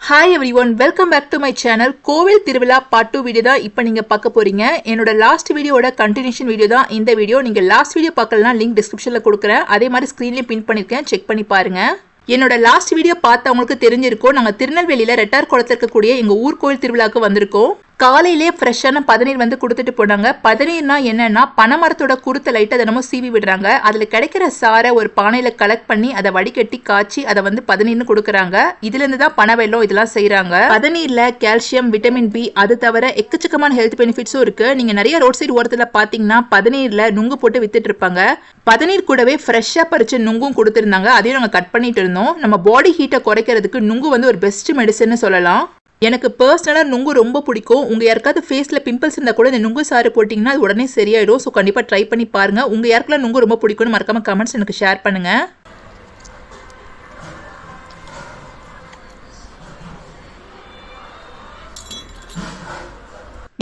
Hi everyone, welcome back to my channel. கோவில் திருவிழா part 2 video தான் இப்போ நீங்க பார்க்க போறீங்க. என்னோட லாஸ்ட் வீடியோட கண்டினியூஷன் வீடியோ தான் இந்த வீடியோ. நீங்க லாஸ்ட் வீடியோ பார்க்கலனா லிங்க் டிஸ்கிரிப்ஷன்ல கொடுக்கிறேன். அதே மாதிரி ஸ்கிரீன்லயும் பின் பண்ணிருக்கேன், செக் பண்ணி பாருங்க. என்னோட லாஸ்ட் வீடியோ பார்த்தவங்களுக்கு தெரிஞ்சிருக்கும், நாங்க திருநெல்வேலியில ரெட்டார் குளத்துல இருக்கக்கூடிய எங்க ஊர் கோயில் திருவிழாக்கு வந்திருக்கோம். காலையிலே ஃப்ரெஷ்ஷான பதநீர் வந்து கொடுத்துட்டு போனாங்க. பதநீர்னா என்னன்னா பனைமரத்தோட குருத்த லைட்டை தினமும் சீவி விடுறாங்க. அதுல கிடைக்கிற சாரை ஒரு பானையில கலெக்ட் பண்ணி அதை வடிகட்டி காய்ச்சி அதை வந்து பதநீர்னு கொடுக்குறாங்க. இதுல இருந்து தான் பனை வெல்லம் இதெல்லாம் செய்யறாங்க. பதநீர்ல கால்சியம், விட்டமின் பி, அது தவிர எக்கச்சக்கமான ஹெல்த் பெனிஃபிட்ஸும் இருக்கு. நீங்க நிறைய ரோட் சைடு ஓரத்துல பாத்தீங்கன்னா பதநீர்ல நுங்கு போட்டு வித்துட்டு இருப்பாங்க. பதநீர் கூடவே ஃப்ரெஷ்ஷா பறிச்சு நுங்கும் கொடுத்துருந்தாங்க. அதையும் நாங்க கட் பண்ணிட்டு இருந்தோம். நம்ம பாடி ஹீட்டை குறைக்கிறதுக்கு நுங்கு வந்து ஒரு பெஸ்ட் மெடிசன் சொல்லலாம். எனக்கு பர்சனலாக நுங்கு ரொம்ப பிடிக்கும். உங்கள் யாருக்காவது ஃபேஸில் பிம்பிள்ஸ் இருந்தால் கூட இந்த நுங்கு சாறு போட்டிங்கன்னா அது உடனே சரியாயிடும். ஸோ கண்டிப்பாக ட்ரை பண்ணி பாருங்கள். உங்கள் யாருக்கெல்லாம் நுங்கு ரொம்ப பிடிக்கும்னு மறக்காமல் கமெண்ட்ஸ் எனக்கு ஷேர் பண்ணுங்கள்.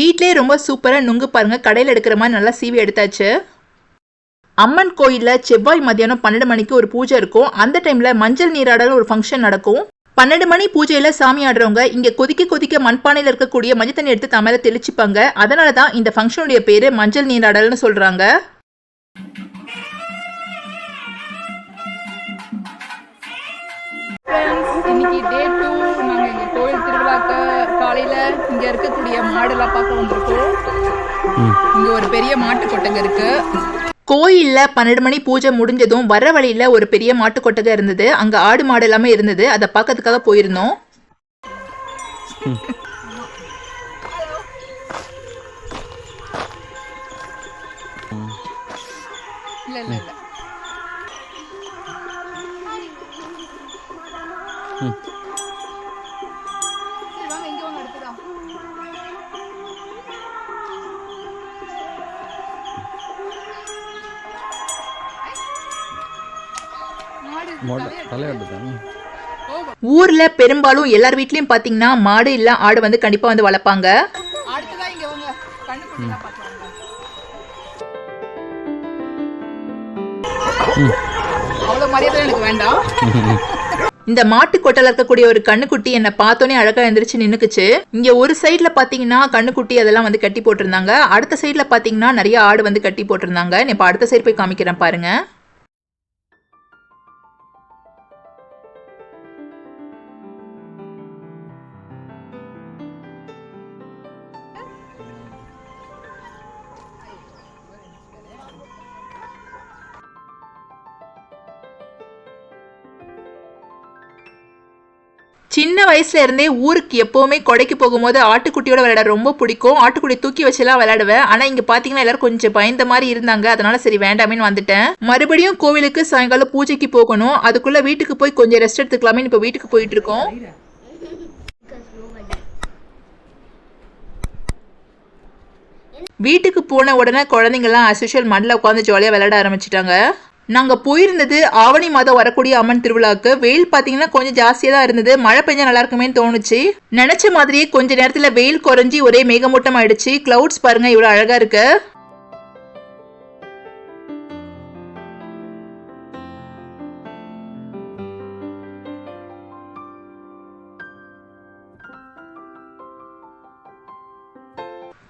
வீட்டிலே ரொம்ப சூப்பராக நுங்கு பாருங்கள். கடையில் எடுக்கிற மாதிரி நல்லா சீவி எடுத்தாச்சு. அம்மன் கோயிலில் செவ்வாய் மதியானம் 12 மணிக்கு ஒரு பூஜை இருக்கும். அந்த டைமில் மஞ்சள் நீராடல் ஒரு ஃபங்க்ஷன் நடக்கும். 12 மணி பூஜையில சாமி ஆடுறவங்க இங்க கொதிக்க மண்பானையில இருக்கக்கூடிய மஞ்சள் தண்ணி எடுத்து தமிழ தெளிச்சுப்பாங்க. அதனாலதான் இந்த ஃபங்க்ஷனுடைய பேரு மஞ்சள் நீராடல்னு சொல்றாங்க. இன்னைக்கு டே 2 நாங்க எங்க கோயில் திருவிழாக்கு காலையில இங்க இருக்கக்கூடிய மாடெல்லாம் பார்க்க வந்திருக்கோம். இங்க ஒரு பெரிய மாட்டு கொட்டகை இருக்கு. கோயில்ல 12 மணி பூஜை முடிஞ்சதும் வர வழியில ஒரு பெரிய மாட்டு கொட்டகை இருந்தது. அங்க ஆடு மாடு எல்லாமே இருந்தது. அதை பார்க்கறதுக்காக போயிருந்தோம். ஊர்ல பெரும்பாலும் எல்லார் வீட்லயும் பாத்தீங்கன்னா மாடு இல்ல ஆடு வந்து கண்டிப்பா வந்து வளர்ப்பாங்க. இந்த மாட்டு கொட்டல இருக்கக்கூடிய ஒரு கண்ணுக்குட்டி என்ன பார்த்தோன்னே அழகா எந்திரிச்சு நின்னுக்குச்சு. இங்க ஒரு சைட்ல பாத்தீங்கன்னா கண்ணுக்குட்டி அதெல்லாம் வந்து கட்டி போட்டிருந்தாங்க. அடுத்த சைட்ல பாத்தீங்கன்னா நிறைய ஆடு வந்து கட்டி போட்டிருந்தாங்க. இப்ப அடுத்த சைடு போய் காமிக்கிறேன் பாருங்க. சின்ன வயசுல இருந்தே ஊருக்கு எப்பவுமே கொடைக்கு போகும்போது ஆட்டுக்குட்டியோட விளையாட ரொம்ப பிடிக்கும். ஆட்டுக்குட்டி தூக்கி வச்சுலாம் விளையாடுவேன். ஆனா இங்க பாத்தீங்கன்னா எல்லாரும் கொஞ்சம் பயந்த மாதிரி இருந்தாங்க. அதனால சரி வேண்டாமேன்னு வந்துட்டேன். மறுபடியும் கோவிலுக்கு சாயங்காலம் பூஜைக்கு போகணும். அதுக்குள்ள வீட்டுக்கு போய் கொஞ்சம் ரெஸ்ட் எடுத்துக்கலாமே இப்ப வீட்டுக்கு போயிட்டு இருக்கோம். வீட்டுக்கு போன உடனே குழந்தைங்க எல்லாம் as usual மண்ணில் உட்காந்து ஜாலியா விளையாட ஆரம்பிச்சிட்டாங்க. நாங்க போயிருந்தது ஆவணி மாதம் வரக்கூடிய அம்மன் திருவிழாக்கு. வெயில் பாத்தீங்கன்னா கொஞ்சம் ஜாஸ்தியா தான் இருந்தது. மழை பெஞ்சா நல்லா இருக்குமேன்னு தோணுச்சு. நினைச்ச மாதிரியே கொஞ்ச நேரத்துல வெயில் குறைஞ்சி ஒரே மேகமூட்டம் ஆயிடுச்சு. கிளவுட்ஸ் பாருங்க இவ்வளவு அழகா இருக்கு.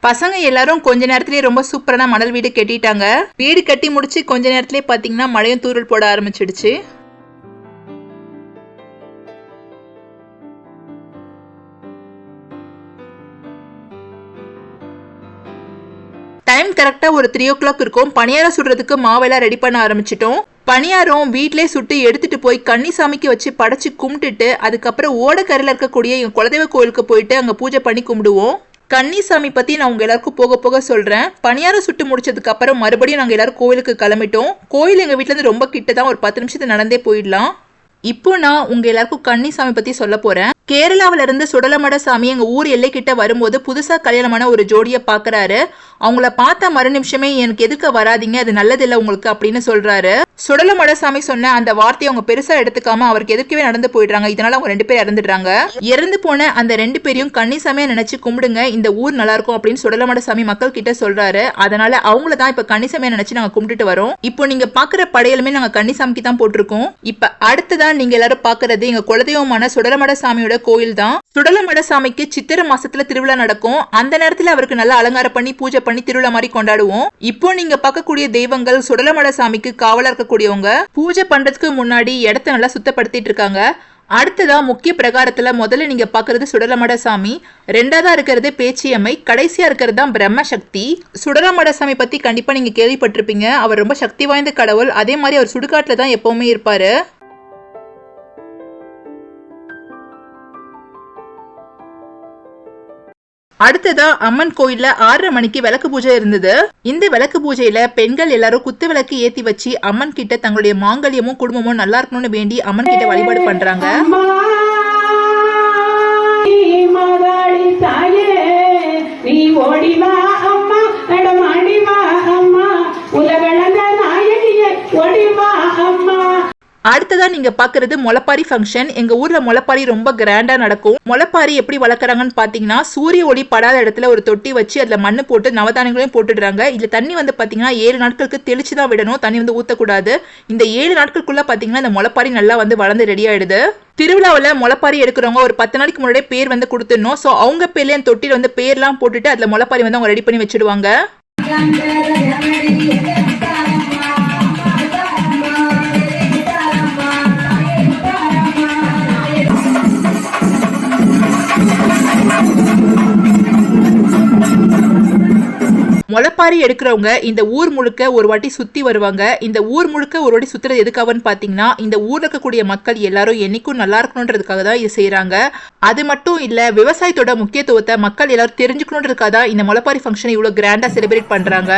பசங்க எல்லாரும் கொஞ்ச நேரத்திலேயே ரொம்ப சூப்பரான மணல் வீடு கட்டிட்டாங்க. வீடு கட்டி முடிச்சு கொஞ்ச நேரத்திலேயே பாத்தீங்கன்னா மழையும் தூறல் போட ஆரம்பிச்சிடுச்சு. டைம் கரெக்டா ஒரு 3 o'clock இருக்கும். பணியாரம் சுடுறதுக்கு மாவெல்லாம் ரெடி பண்ண ஆரம்பிச்சிட்டோம். பணியாரம் வீட்டிலே சுட்டு எடுத்துட்டு போய் கன்னிசாமிக்கு வச்சு படைச்சு கும்பிட்டுட்டு அதுக்கப்புறம் ஓடக்கரையில இருக்கக்கூடிய எங்க குலதெய்வ கோயிலுக்கு போயிட்டு அங்க பூஜை பண்ணி கும்பிடுவோம். கன்னிசாமி பத்தி நான் உங்க எல்லாருக்கும் போக போக சொல்றேன். பணியாரம் சுட்டு முடிச்சதுக்கு அப்புறம் மறுபடியும் நாங்க எல்லாரும் கோயிலுக்கு கிளம்பிட்டோம். கோயில் எங்க வீட்டுல இருந்து ரொம்ப கிட்ட தான், ஒரு 10 நிமிஷத்துக்கு நடந்தே போயிடலாம். இப்போ நான் உங்க எல்லாருக்கும் கன்னிசாமி பத்தி சொல்ல போறேன். கேரளாவில இருந்து சுடலமட சாமி எங்க ஊர் எல்லை கிட்ட வரும்போது புதுசா கல்யாணமான ஒரு ஜோடியை பாக்குறாரு. அவங்கள பார்த்த மறு நிமிஷமே எனக்கு எதிர்க்க வராதிங்க, அது நல்லதில்லை உங்களுக்கு அப்படின்னு சொல்றாரு. சுடலமடசாமி சொன்ன அந்த வார்த்தையை அவங்க பெருசா எடுத்துக்காம அவருக்கு எதிர்க்கவே நடந்து போயிடுறாங்க. இதனால அவங்க 2 பேர் இறந்துடுறாங்க. இறந்து போன அந்த 2 பேரையும் கன்னிசாமியா நினைச்சு கும்பிடுங்க, இந்த ஊர் நல்லா இருக்கும் அப்படின்னு சுடலமடசாமி மக்கள் கிட்ட சொல்றாரு. அதனால அவங்கள தான் இப்ப கன்னிசாமியா நினைச்சு நாங்க கும்பிட்டுட்டு வரோம். இப்போ நீங்க பாக்குற படையலுமே நாங்க கன்னிசாமிக்கு தான் போட்டிருக்கோம். இப்ப அடுத்ததான் நீங்க எல்லாரும் பாக்குறது எங்க குலதெய்வமான சுடலமடசாமியோட கோயில் தான். சுடலமடசாமிக்கு சித்திரை மாசத்துல திருவிழா நடக்கும். அந்த நேரத்துல அவருக்கு நல்லா அலங்காரம் பண்ணி பூஜை பண்ணி திருவிழா மாதிரி கொண்டாடுவோம். இப்போ நீங்க பார்க்கக்கூடிய தெய்வங்கள் சுடலமடசாமிக்கு காவலா இருக்கக்கூடியவங்க. பூஜை பண்றதுக்கு முன்னாடி இடத்த நல்லா சுத்தப்படுத்திட்டு இருக்காங்க. அடுத்ததா முக்கிய பிரகாரத்துல முதல்ல நீங்க பாக்குறது சுடலமடசாமி, ரெண்டாவதா இருக்கிறது பேச்சியம்மை, கடைசியா இருக்கிறது தான் பிரம்மசக்தி. சுடலமடசாமி பத்தி கண்டிப்பா நீங்க கேள்விப்பட்டிருப்பீங்க. அவர் ரொம்ப சக்தி வாய்ந்த கடவுள். அதே மாதிரி அவர் சுடுகாட்டுல தான் எப்பவுமே இருப்பாரு. அடுத்ததா அம்மன் கோயில்ல 6:30 மணிக்கு விளக்கு பூஜை இருந்தது. இந்த விளக்கு பூஜையில பெண்கள் எல்லாரும் குத்து விளக்கு ஏத்தி வச்சு அம்மன் கிட்ட தங்களுடைய மாங்கல்யமும் குடும்பமும் நல்லா இருக்கணும்னு வேண்டி அம்மன் கிட்ட வழிபாடு பண்றாங்க. அடுத்ததா நீங்க பாக்குறது முளைப்பாரி ஃபங்க்ஷன். எங்க ஊர்ல முளைப்பாரி ரொம்ப கிராண்டா நடக்கும். முளைப்பாரி எப்படி வளர்க்குறாங்கன்னு பாத்தீங்கன்னா, சூரிய ஒளி படாத இடத்துல ஒரு தொட்டி வச்சு அதுல மண்ணு போட்டு நவதானியங்களையும் போட்டுடுறாங்க. இதுல தண்ணி வந்து பாத்தீங்கன்னா 7 நாட்களுக்கு தெளிச்சுதான் விடணும், தண்ணி வந்து ஊத்தக்கூடாது. இந்த 7 நாட்களுக்குள்ள பாத்தீங்கன்னா இந்த முளைப்பாரி நல்லா வந்து வளர்ந்து ரெடி ஆயிடுது. திருவிழாவில் முளைப்பாரி எடுக்கிறவங்க ஒரு 10 நாளைக்கு முன்னாடியே பேர் வந்து கொடுத்துடணும். ஸோ அவங்க பேர்ல என் தொட்டியில் வந்து பேர்லாம் போட்டுட்டு அதுல முளைப்பாரி வந்து அவங்க ரெடி பண்ணி வச்சிடுவாங்க. முளைப்பாரி எடுக்கிறவங்க இந்த ஊர் முழுக்க ஒரு வாட்டி சுத்தி வருவாங்க. இந்த ஊர் முழுக்க ஒரு வாட்டி சுத்துறது எதுக்காகன்னு பாத்தீங்கன்னா, இந்த ஊர்ல இருக்கக்கூடிய மக்கள் எல்லாரும் என்னைக்கும் நல்லா இருக்கணும்ன்றதுக்காக தான் இது செய்யறாங்க. அது மட்டும் இல்ல, விவசாயத்தோட முக்கியத்துவத்தை மக்கள் எல்லாரும் தெரிஞ்சுக்கணும்ன்றதுக்காக தான் இந்த முளைப்பாரி ஃபங்க்ஷனை இவ்வளவு கிராண்டா செலிப்ரேட் பண்றாங்க.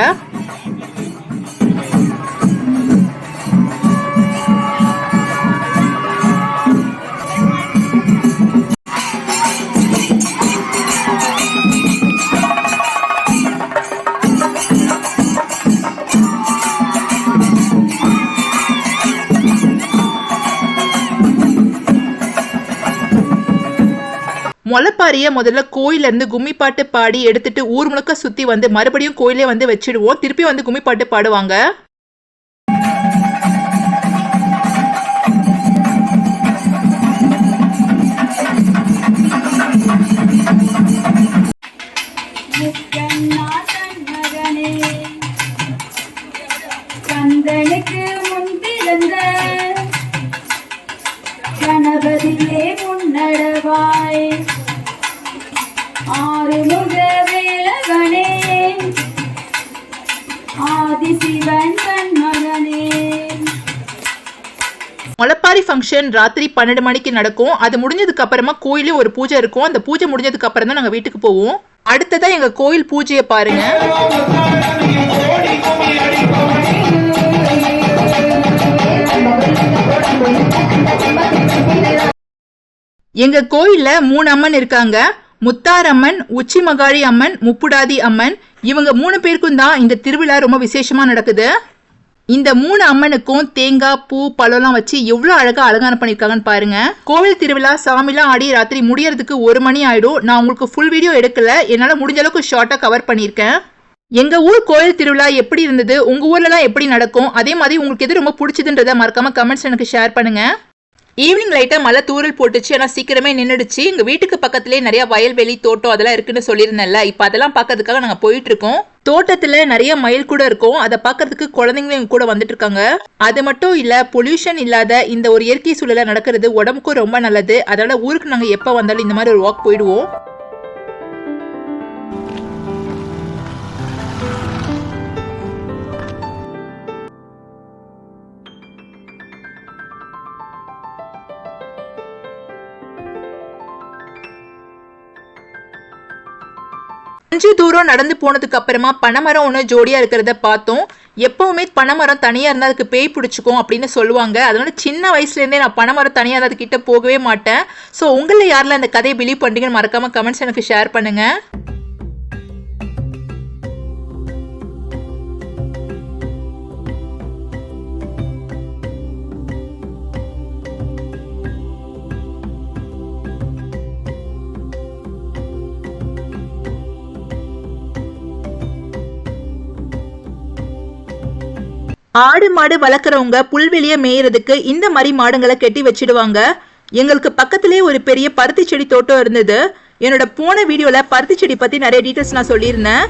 முளைப்பாரிய முதல்ல கோயில இருந்து கும்மி பாட்டு பாடி எடுத்துட்டு ஊர் முழுக்க சுத்தி வந்து மறுபடியும் கோயிலே வந்து வச்சிடுவோம். திருப்பி வந்து கும்மி பாட்டு பாடுவாங்க. கணபதியே முன்னடவாய், ஆறுமுக வேலவனே, ஆதிசிவன் கண்மகனே. முளைப்பாரி ஃபங்க்ஷன் ராத்திரி 12 மணிக்கு நடக்கும். அது முடிஞ்சதுக்கு அப்புறமா கோயிலே ஒரு பூஜை இருக்கும். அந்த பூஜை முடிஞ்சதுக்கு அப்புறம் தான் நாங்க வீட்டுக்கு போவோம். அடுத்ததா எங்க கோயில் பூஜையை பாருங்க. எங்க கோயில்ல 3 அம்மன் இருக்காங்க. முத்தாரம்மன், உச்சி மகாளி அம்மன், முப்புடாதி அம்மன். இவங்க 3 பேருக்கும் தான் இந்த திருவிழா ரொம்ப விசேஷமா நடக்குது. இந்த 3 அம்மனுக்கும் தேங்காய், பூ, பழம்லாம் வச்சு எவ்வளவு அழகா அலங்காரம் பண்ணிருக்காங்கன்னு பாருங்க. கோவில் திருவிழா சாமிலாம் ஆடி ராத்திரி முடியறதுக்கு 1 மணி ஆயிடும். நான் உங்களுக்கு ஃபுல் வீடியோ எடுக்கல, என்னால முடிஞ்ச அளவுக்கு ஷார்ட்டா கவர் பண்ணிருக்கேன். எங்க ஊர் கோயில் திருவிழா எப்படி இருந்தது, உங்க ஊர்ல எல்லாம் எப்படி நடக்கும், அதே மாதிரி உங்களுக்கு எது ரொம்ப பிடிச்சதுன்றத மறக்காம கமெண்ட்ஸ் எனக்கு ஷேர் பண்ணுங்க. ஈவினிங் லைட்டா மழை தூரல் போட்டுச்சு, ஆனா சீக்கிரமே நின்றுடுச்சு. எங்க வீட்டுக்கு பக்கத்திலே நிறைய வயல்வெளி, தோட்டம் அதெல்லாம் இருக்குன்னு சொல்லியிருந்தேன்ல. இப்ப அதெல்லாம் பாக்கிறதுக்காக நாங்க போயிட்டு இருக்கோம். தோட்டத்துல நிறைய மயில் கூட இருக்கும். அதை பாக்கிறதுக்கு குழந்தைங்களும் எங்க கூட வந்துட்டு இருக்காங்க. அது மட்டும் இல்ல, பொல்யூஷன் இல்லாத இந்த ஒரு இயற்கை சூழல நடக்கிறது உடம்புக்கும் ரொம்ப நல்லது. அதனால ஊருக்கு நாங்க எப்ப வந்தாலும் இந்த மாதிரி ஒரு வாக் போயிடுவோம். கொஞ்சம் தூரம் நடந்து போனதுக்கு அப்புறமா பனைமரம் ஒன்று ஜோடியா இருக்கிறத பார்த்தோம். எப்பவுமே பனைமரம் தனியா இருந்தா அதுக்கு பேய் பிடிச்சிக்கும் அப்படின்னு சொல்லுவாங்க. அதனால சின்ன வயசுல இருந்தே நான் பனைமரம் தனியா இருந்தா கிட்ட போகவே மாட்டேன். ஸோ உங்களை யாரெல்லாம் அந்த கதையை பிலீவ் பண்றீங்கன்னு மறக்காம கமெண்ட்ஸ் எனக்கு ஷேர் பண்ணுங்க. ஆடு மாடு வளர்க்குறவங்க புல்வெளியை மேயறதுக்கு இந்த மாதிரி மாடுங்களை கட்டி வச்சிடுவாங்க. எங்களுக்கு பக்கத்திலே ஒரு பெரிய பருத்தி செடி தோட்டம் இருந்தது. என்னோட போன வீடியோல பருத்தி செடி பத்தி நிறைய டீடைல்ஸ் நான் சொல்லியிருந்தேன்.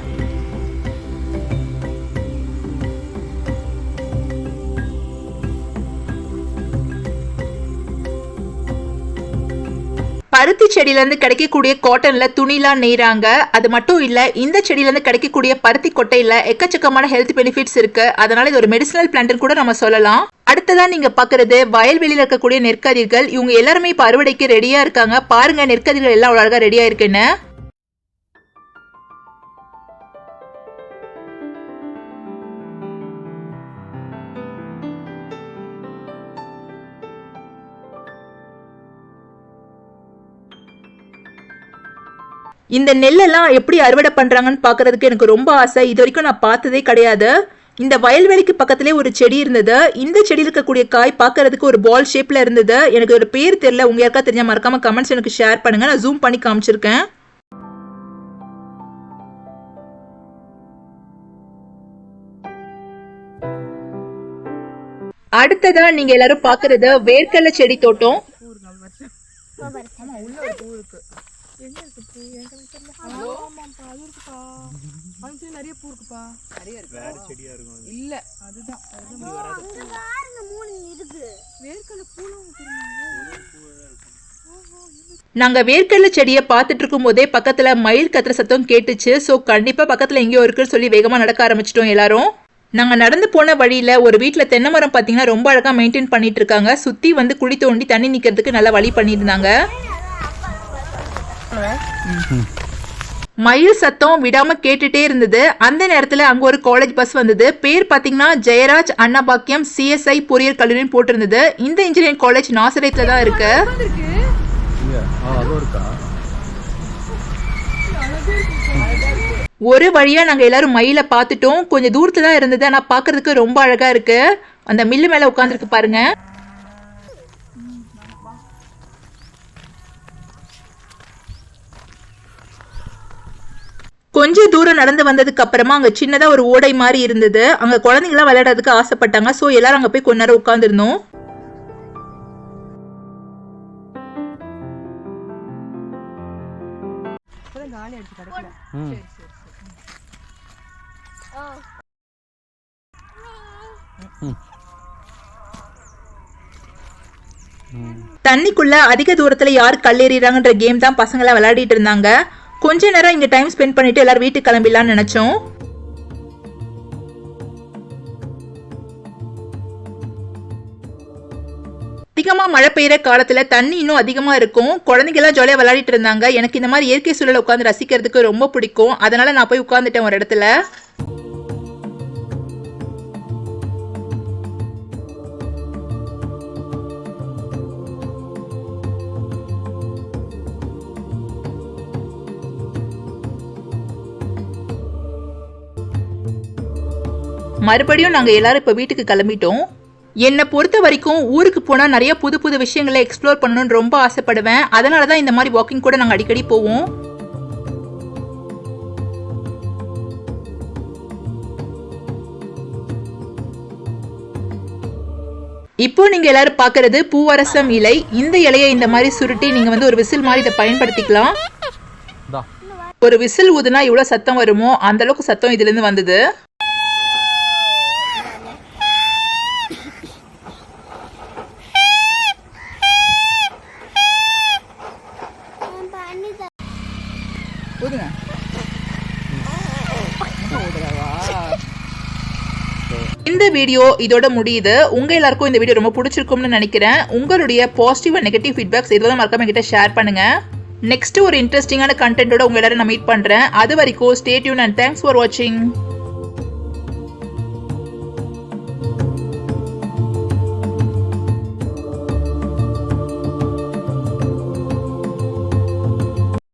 பருத்தி செடியில இருந்து கிடைக்கக்கூடிய காட்டன்ல துணிலாம் நெய்றாங்க. அது மட்டும் இல்ல, இந்த செடியில இருந்து கிடைக்கக்கூடிய பருத்தி கொட்டையில எக்கச்சக்கமான ஹெல்த் பெனிஃபிட்ஸ் இருக்கு. அதனால இது ஒரு மெடிசினல் பிளான்ட் கூட நம்ம சொல்லலாம். அடுத்ததான் நீங்க பாக்குறது வயல்வெளியில இருக்கக்கூடிய நெற்கதிர்கள். இவங்க எல்லாருமே இப்ப அறுவடைக்கு ரெடியா இருக்காங்க. பாருங்க நெற்கதிர்கள் எல்லாம் அழகா ரெடியா இருக்குன்னு. இந்த நெல்லெல்லாம் எப்படி அறுவடை பண்றாங்கன்னு பாக்குறதுக்கு எனக்கு ரொம்ப ஆசை. இது வரைக்கும் நான் பார்த்ததே கிடையாது. இந்த வயல்வெளிக்கு பக்கத்திலே ஒரு செடி இருந்தது. இந்த செடியில் இருக்கக்கூடிய காய் பார்க்கறதுக்கு ஒரு பால் ஷேப்ல இருந்தது. எனக்கு ஒரு பேர் தெரியல. உங்க யாருக்கா தெரிஞ்சா மறக்காம கமெண்ட்ஸ் எனக்கு ஷேர் பண்ணுங்க. நான் ஜூம் பண்ணி காமிச்சிருக்கேன். அடுத்ததா நீங்க எல்லாரும் பாக்குறது வேர்க்கடலை செடி தோட்டம். நிறைய பூ இருக்குப்பா. நிறைய இருக்கு. வேற செடியா இருக்கும். இல்ல அதுதான் அங்க பாருங்க மூணு இருக்கு. வேர்க்கடலை பூலாம் நாங்க வேர்க்கடலை செடியை பார்த்துட்டு இருக்கும் போதே பக்கத்துல மயில் கத்துற சத்தம் கேட்டுச்சு. ஸோ கண்டிப்பா பக்கத்துல எங்கேயோ இருக்குன்னு சொல்லி வேகமா நடக்க ஆரம்பிச்சிட்டோம் எல்லாரும். நாங்க நடந்து போன வழியில ஒரு வீட்டுல தென்னை மரம் பாத்தீங்கன்னா ரொம்ப அழகா மெயின்டைன் பண்ணிட்டு இருக்காங்க. சுத்தி வந்து குழி தோண்டி தண்ணி நிக்கிறதுக்கு நல்லா வழி பண்ணியிருந்தாங்க. மயில் சத்தம் விடாம கேட்டுட்டே இருந்தது. அந்த நேரத்துல அங்க ஒரு காலேஜ் பஸ் வந்தது. பேர் பாத்தீங்கன்னா ஜெயராஜ் அன்னபாக்கியம் CSI பொறியியல் கல்லூரின்னு போட்டிருந்தது. இந்த இன்ஜினியரிங் காலேஜ் நாசரேத்ல தான் இருக்கு. ஒரு வழியா நாங்க எல்லாரும் மயில பாத்துட்டோம். கொஞ்சம் தூரத்துல தான் இருந்தது. ஆனா பாக்குறதுக்கு ரொம்ப அழகா இருக்கு. அந்த மில்லு மேல உட்கார்ந்துருக்கு பாருங்க. கொஞ்சம் தூரம் நடந்து வந்ததுக்கு அப்புறமா அங்க சின்னதா ஒரு ஓடை மாதிரி இருந்தது. அங்க குழந்தைங்களாம் விளையாடுறதுக்கு ஆசைப்பட்டாங்க. சோ எல்லாரும் அங்க போய் கொஞ்ச நேரம் உட்கார்ந்துருந்தோம். தண்ணிக்குள்ள அதிக தூரத்துல யார் கல்லெறிறாங்கன்ற கேம் தான் பசங்க விளையாடிட்டு இருந்தாங்க. கொஞ்ச நேரம் இங்க டைம் ஸ்பெண்ட் பண்ணிட்டு எல்லாரும் வீட்டுக்கு கிளம்பிடலாம்னு நினைச்சோம். அதிகமா மழை பெய்யற காலத்துல தண்ணி இன்னும் அதிகமா இருக்கும். குழந்தைங்க எல்லாம் ஜாலியா விளையாடிட்டு இருந்தாங்க. எனக்கு இந்த மாதிரி இயற்கை சூழலை உட்கார்ந்து ரசிக்கிறதுக்கு ரொம்ப பிடிக்கும். அதனால நான் போய் உட்கார்ந்துட்டேன் ஒரு இடத்துல. மறுபடியும் நாங்க எல்லாரும் இப்ப வீட்டுக்கு கிளம்பிட்டோம். என்னை பொறுத்த வரைக்கும் ஊருக்கு போனா நிறைய புது புது விஷயங்களை எக்ஸ்ப்ளோர் பண்ணணும்னு ரொம்ப ஆசைப்படுவேன். அதனாலதான் இந்த மாதிரி வாக்கிங் கூட நாங்க அடிக்கடி போவோம். இப்போ நீங்க எல்லாரும் பாக்குறது பூவரசம் இலை. இந்த இலையை இந்த மாதிரி சுருட்டி நீங்க வந்து ஒரு விசில் மாதிரி இதை பயன்படுத்திக்கலாம். ஒரு விசில் ஊதுனா இவ்வளவு சத்தம் வருமோ அந்த அளவுக்கு சத்தம் இதுல இருந்து வந்தது. இந்த வீடியோ இதோட முடியுது. உங்க எல்லாருக்கும் இந்த வீடியோ ரொம்ப பிடிச்சிருக்கும்னு நினைக்கிறேன். உங்களுடைய பாசிட்டிவ் அண்ட் நெகட்டிவ் ஃபீட்பேக்ஸ் இதெல்லாம் மறக்காம என்கிட்ட ஷேர் பண்ணுங்க. நெக்ஸ்ட் ஒரு இன்ட்ரெஸ்டிங்கான கண்டென்ட்டோட உங்க எல்லாரும் நான் மீட் பண்றேன். அது வரைக்கும் stay tune and thanks for வாட்சிங்.